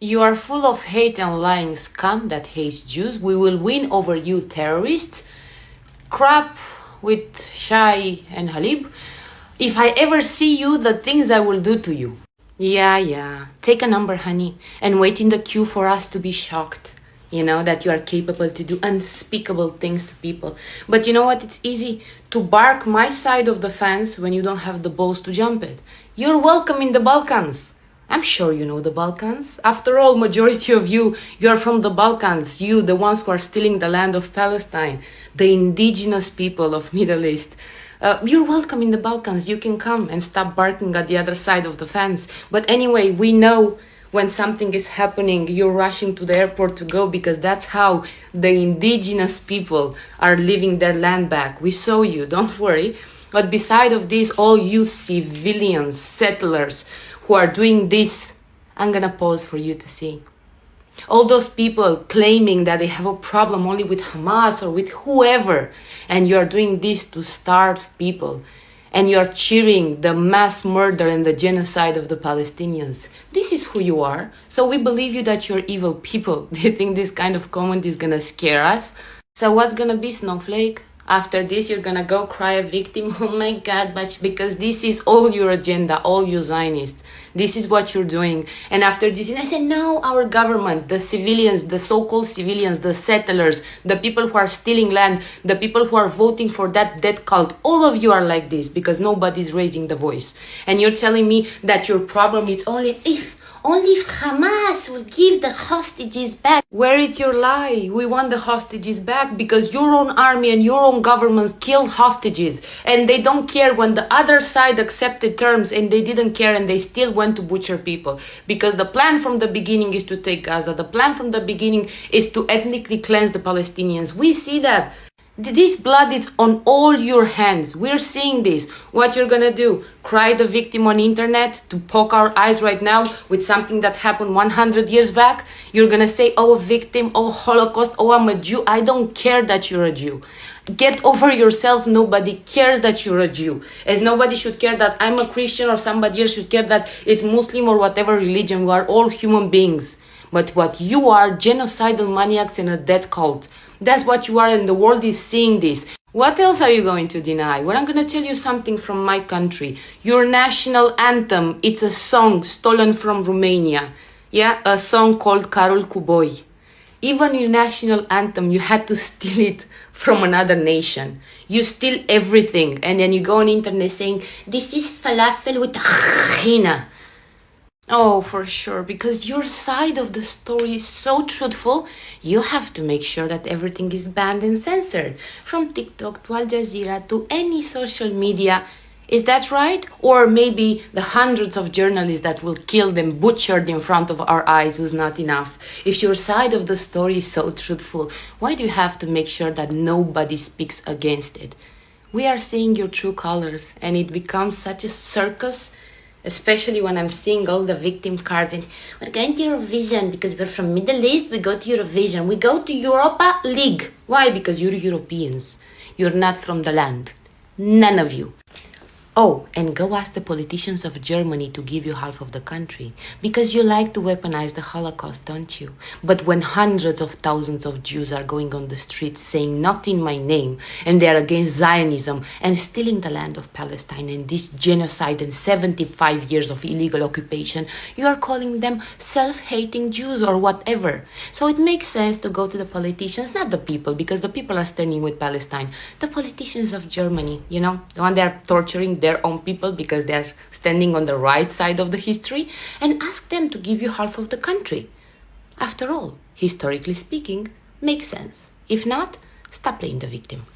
You are full of hate and lying scum that hates Jews. We will win over you terrorists. Crap with Shai and Halib. If I ever see you, the things I will do to you. Yeah. Take a number, honey, and wait in the queue for us to be shocked. You know, that you are capable to do unspeakable things to people. But you know what? It's easy to bark my side of the fence when you don't have the balls to jump it. You're welcome in the Balkans. I'm sure you know the Balkans. After all, majority of you're from the Balkans. You, the ones who are stealing the land of Palestine, the indigenous people of Middle East. You're welcome in the Balkans. You can come and stop barking at the other side of the fence. But anyway, we know when something is happening, you're rushing to the airport to go because that's how the indigenous people are living their land back. We saw you, don't worry. But beside of this, all you civilians, settlers who are doing this, I'm gonna pause for you to see. All those people claiming that they have a problem only with Hamas or with whoever, and you're doing this to starve people, and you're cheering the mass murder and the genocide of the Palestinians. This is who you are. So we believe you that you're evil people. Do you think this kind of comment is gonna scare us? So what's gonna be, Snowflake? After this, you're gonna go cry a victim. Oh my God, but because this is all your agenda, all you Zionists. This is what you're doing. And after this, I said, no, our government, the civilians, the so-called civilians, the settlers, the people who are stealing land, the people who are voting for that death cult, all of you are like this because nobody's raising the voice. And you're telling me that your problem is only if Hamas will give the hostages back. Where is your lie? We want the hostages back because your own army and your own governments killed hostages. And they don't care when the other side accepted terms and they didn't care and they still went to butcher people. Because the plan from the beginning is to take Gaza. The plan from the beginning is to ethnically cleanse the Palestinians. We see that. This blood is on all your hands. We're seeing this. What you're gonna do? Cry the victim on internet to poke our eyes right now with something that happened 100 years back? You're gonna say, oh, victim, oh, Holocaust, oh, I'm a Jew. I don't care that you're a Jew. Get over yourself. Nobody cares that you're a Jew. As nobody should care that I'm a Christian or somebody else should care that it's Muslim or whatever religion. We are all human beings. But what you are, genocidal maniacs and a death cult. That's what you are, and the world is seeing this. What else are you going to deny? Well, I'm going to tell you something from my country. Your national anthem, it's a song stolen from Romania. Yeah, a song called Carol Cuboi. Even your national anthem, you had to steal it from another nation. You steal everything, and then you go on internet saying, this is falafel with tahina. Oh, for sure, because your side of the story is so truthful, you have to make sure that everything is banned and censored. From TikTok to Al Jazeera to any social media. Is that right? Or maybe the hundreds of journalists that will kill them, butchered in front of our eyes was not enough. If your side of the story is so truthful, why do you have to make sure that nobody speaks against it? We are seeing your true colors, and it becomes such a circus. Especially when I'm seeing all the victim cards and we're going to Eurovision because we're from Middle East, we go to Eurovision. We go to Europa League. Why? Because you're Europeans. You're not from the land. None of you. Oh, and go ask the politicians of Germany to give you half of the country. Because you like to weaponize the Holocaust, don't you? But when hundreds of thousands of Jews are going on the streets saying not in my name, and they are against Zionism and stealing the land of Palestine and this genocide and 75 years of illegal occupation, you are calling them self-hating Jews or whatever. So it makes sense to go to the politicians, not the people, because the people are standing with Palestine. The politicians of Germany, you know, the one they are torturing their own people because they're standing on the right side of the history, and ask them to give you half of the country. After all, historically speaking, makes sense. If not, stop playing the victim.